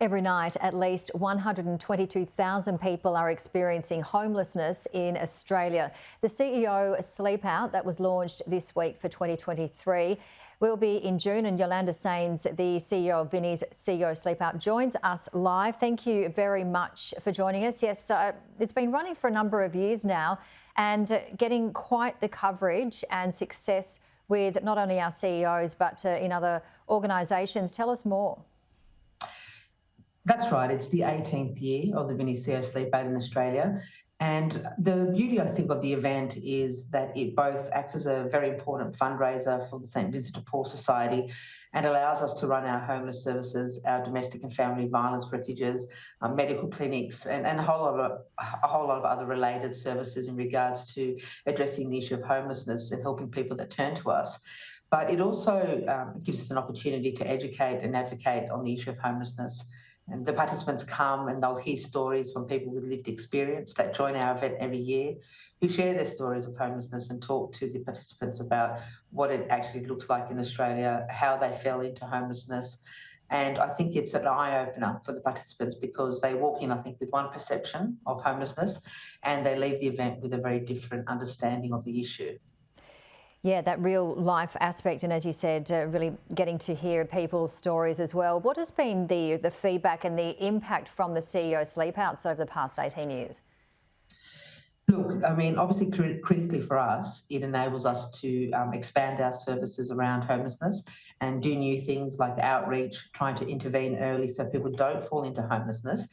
Every night, at least 122,000 people are experiencing homelessness in Australia. The CEO Sleepout, that was launched this week for 2023, will be in June, and Yolanda, the CEO of Vinnies CEO Sleepout, joins us live. Thank you very much for joining us. Yes, it's been running for a number of years now and getting quite the coverage and success with not only our CEOs but in other organisations. Tell us more. That's right. It's the 18th year of the Vinnies CEO Sleepout in Australia. And the beauty, I think, of the event is that it both acts as a very important fundraiser for the St Vincent de Paul Society and allows us to run our homeless services, our domestic and family violence refuges, medical clinics, and a whole lot of other related services in regards to addressing the issue of homelessness and helping people that turn to us. But it also gives us an opportunity to educate and advocate on the issue of homelessness. And the participants come and they'll hear stories from people with lived experience that join our event every year, who share their stories of homelessness and talk to the participants about what it actually looks like in Australia, how they fell into homelessness. And I think it's an eye-opener for the participants because they walk in, I think, with one perception of homelessness and they leave the event with a very different understanding of the issue. Yeah, that real life aspect, and as you said, really getting to hear people's stories as well. What has been the feedback and the impact from the CEO Sleepouts over the past 18 years? Look, I mean, obviously critically for us, it enables us to expand our services around homelessness and do new things like outreach, trying to intervene early so people don't fall into homelessness.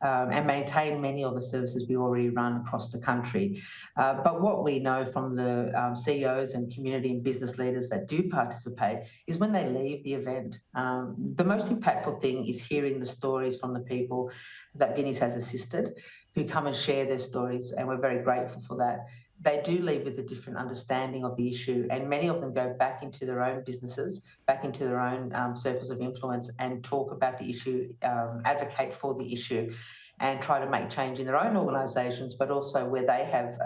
And maintain many of the services we already run across the country. But what we know from the CEOs and community and business leaders that do participate is when they leave the event, the most impactful thing is hearing the stories from the people that Vinnies has assisted, who come and share their stories, and we're very grateful for that. They do leave with a different understanding of the issue, and many of them go back into their own businesses, back into their own circles of influence and talk about the issue, advocate for the issue and try to make change in their own organisations, but also where they have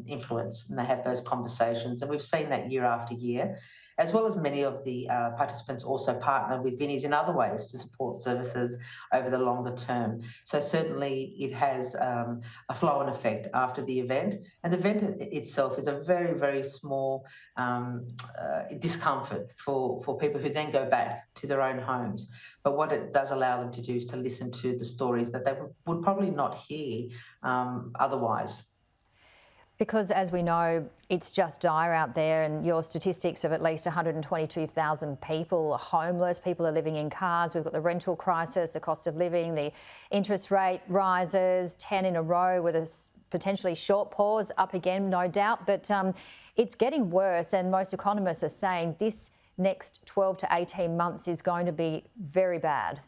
influence and they have those conversations. And we've seen that year after year, as well as many of the participants also partner with Vinnies in other ways to support services over the longer term. So certainly it has a flow-on effect after the event. And the event itself is a very, very small discomfort for people who then go back to their own homes. But what it does allow them to do is to listen to the stories that they would probably not hear otherwise. Because as we know, it's just dire out there, and your statistics of at least 122,000 people are homeless, people are living in cars, we've got the rental crisis, the cost of living, the interest rate rises, 10 in a row with a potentially short pause, up again, no doubt, but it's getting worse, and most economists are saying this next 12 to 18 months is going to be very bad.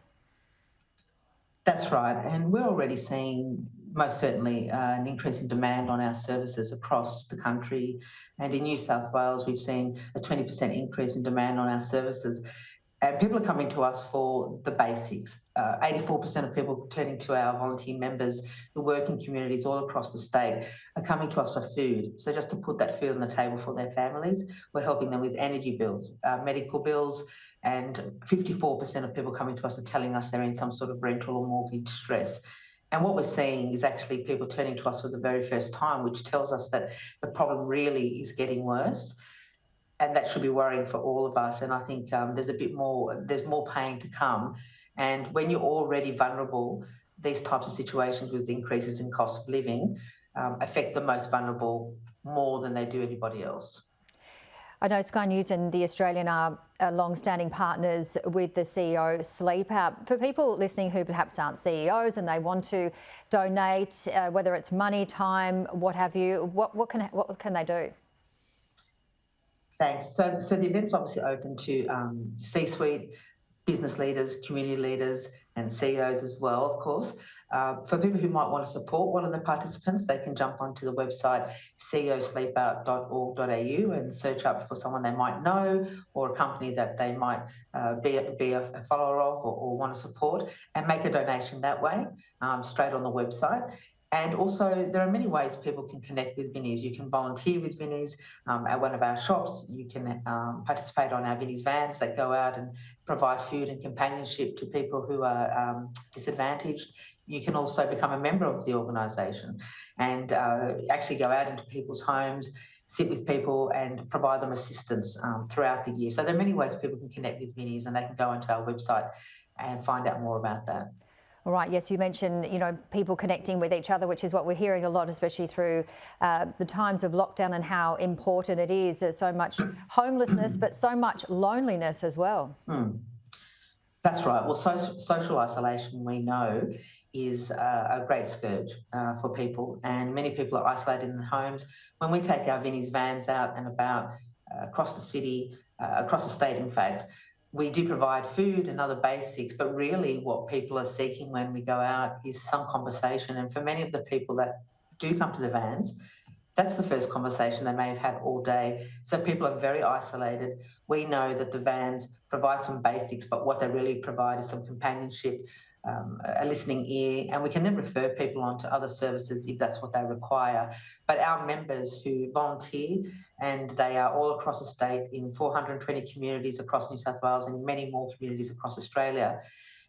That's right, and we're already seeing most certainly an increase in demand on our services across the country. And in New South Wales, we've seen a 20% increase in demand on our services. And people are coming to us for the basics. 84% of people turning to our volunteer members who work in communities all across the state are coming to us for food. So just to put that food on the table for their families, we're helping them with energy bills, medical bills, and 54% of people coming to us are telling us they're in some sort of rental or mortgage stress. And what we're seeing is actually people turning to us for the very first time, which tells us that the problem really is getting worse. And that should be worrying for all of us. And I think there's more pain to come. And when you're already vulnerable, these types of situations with increases in cost of living affect the most vulnerable more than they do anybody else. I know Sky News and The Australian are long-standing partners with the CEO Sleepout. For people listening who perhaps aren't CEOs and they want to donate, whether it's money, time, what have you, what can they do? Thanks. So the event's obviously open to C-suite, business leaders, community leaders and CEOs as well, of course. For people who might want to support one of the participants, they can jump onto the website ceosleepout.org.au and search up for someone they might know or a company that they might be a follower of or want to support, and make a donation that way, straight on the website. And also, there are many ways people can connect with Vinnies. You can volunteer with Vinnies at one of our shops. You can participate on our Vinnies vans that go out and provide food and companionship to people who are disadvantaged. You can also become a member of the organisation and actually go out into people's homes, sit with people and provide them assistance throughout the year. So there are many ways people can connect with Vinnies, and they can go onto our website and find out more about that. All right, yes, you mentioned, people connecting with each other, which is what we're hearing a lot, especially through the times of lockdown and how important it is. There's so much homelessness, but so much loneliness as well. That's right. Well, social isolation, we know, is a great scourge for people, and many people are isolated in the homes. When we take our Vinnies vans out and about across the city, across the state, in fact, we do provide food and other basics, but really what people are seeking when we go out is some conversation. And for many of the people that do come to the vans, that's the first conversation they may have had all day. So people are very isolated. We know that the vans provide some basics, but what they really provide is some companionship, a listening ear, and we can then refer people on to other services if that's what they require. But our members who volunteer, and they are all across the state in 420 communities across New South Wales and many more communities across Australia,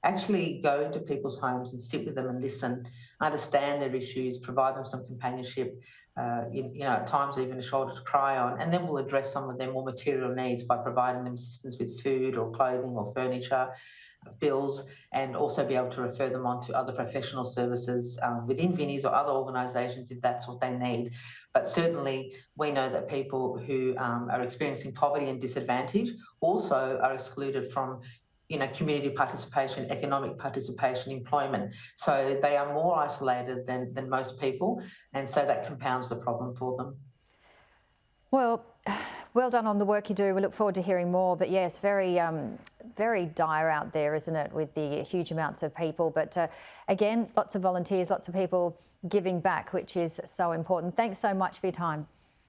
actually go into people's homes and sit with them and listen, understand their issues, provide them some companionship, at times even a shoulder to cry on, and then we'll address some of their more material needs by providing them assistance with food or clothing or furniture, bills, and also be able to refer them on to other professional services within Vinnies or other organisations if that's what they need. But certainly we know that people who are experiencing poverty and disadvantage also are excluded from community participation, economic participation, employment. So they are more isolated than most people, and so that compounds the problem for them. Well done on the work you do. We look forward to hearing more. But yes, very dire out there, isn't it, with the huge amounts of people. But again, lots of volunteers, lots of people giving back, which is so important. Thanks so much for your time.